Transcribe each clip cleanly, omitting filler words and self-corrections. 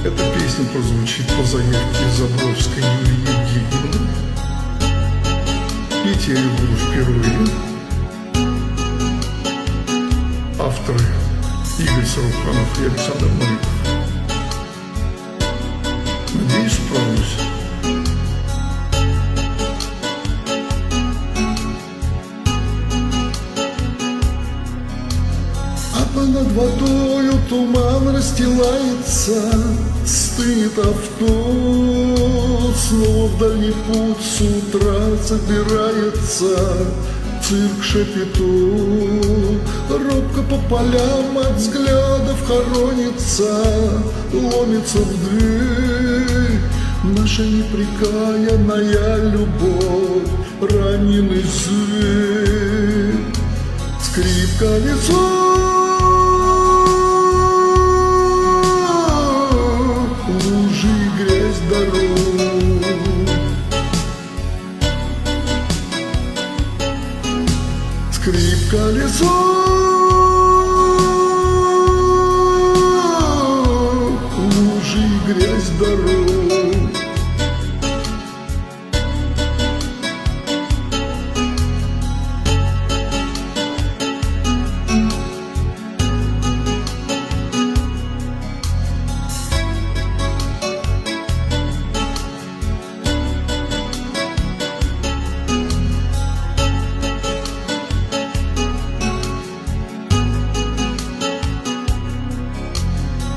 Эта песня прозвучит по заявке Забровской Юлии Евгеньевны. Петь я ее буду впервые. Авторы Игорь Саруханов и Александр Новиков. Надеюсь, справлюсь. Над водою туман расстилается, стынет авто, снова в дальний путь с утра собирается. Цирк Шапито робко по полям от взглядов хоронится, ломится в дверь наша непрекаянная любовь, раненый зверь. Скрипка лицо, скрип колесо, лужи и грязь дорог.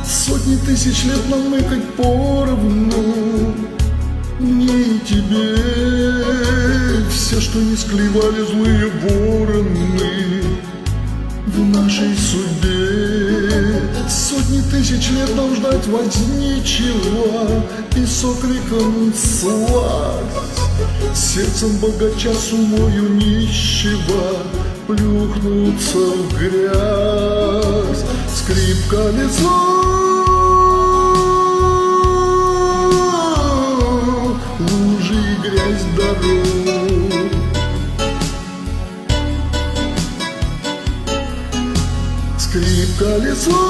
Сотни тысяч лет намыкать поровну, мне и тебе. Все, что не склевали злые вороны в нашей судьбе. Сотни тысяч лет нам ждать возничего и с окриком сласть, сердцем богача с умою нищего плюхнуться в грязь. Скрип колесо, лужи и грязь дорог. Скрип колесо,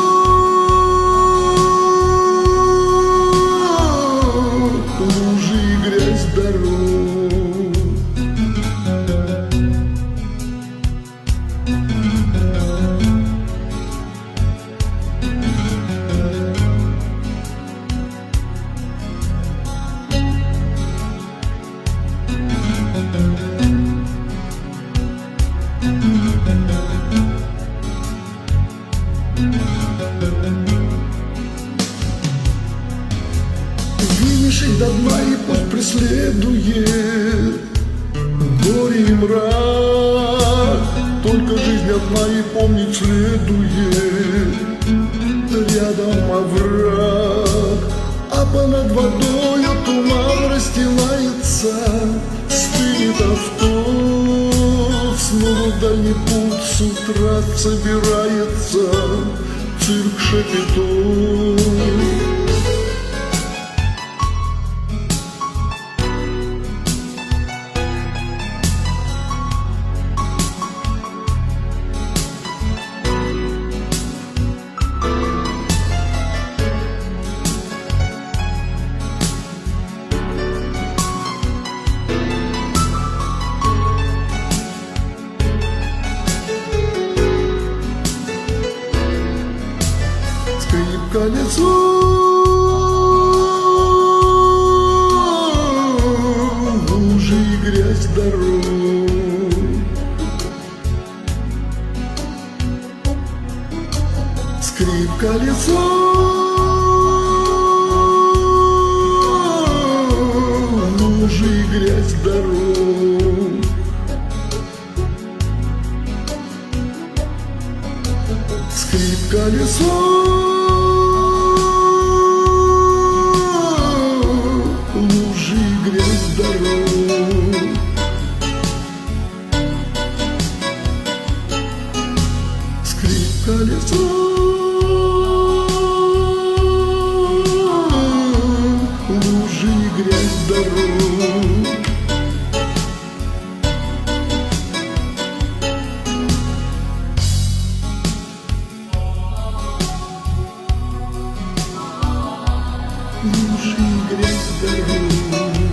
лужи и грязь дорог. Вынешить до дна и путь преследует горе и мрак. Только жизнь одна и помнить следует. Рядом овраг, а понад водою туман расстилается. Стынет авто, снова в дальний путь с утра собирается. Цирк Шапито. Скрип колесо, лужи и грязь дорог. Скрип колесо, лужи и грязь дорог. Скрип колесо, лужи и грязь дорог. Скрип колесо, лужи и грязь дорог. лужи и грязь дорог.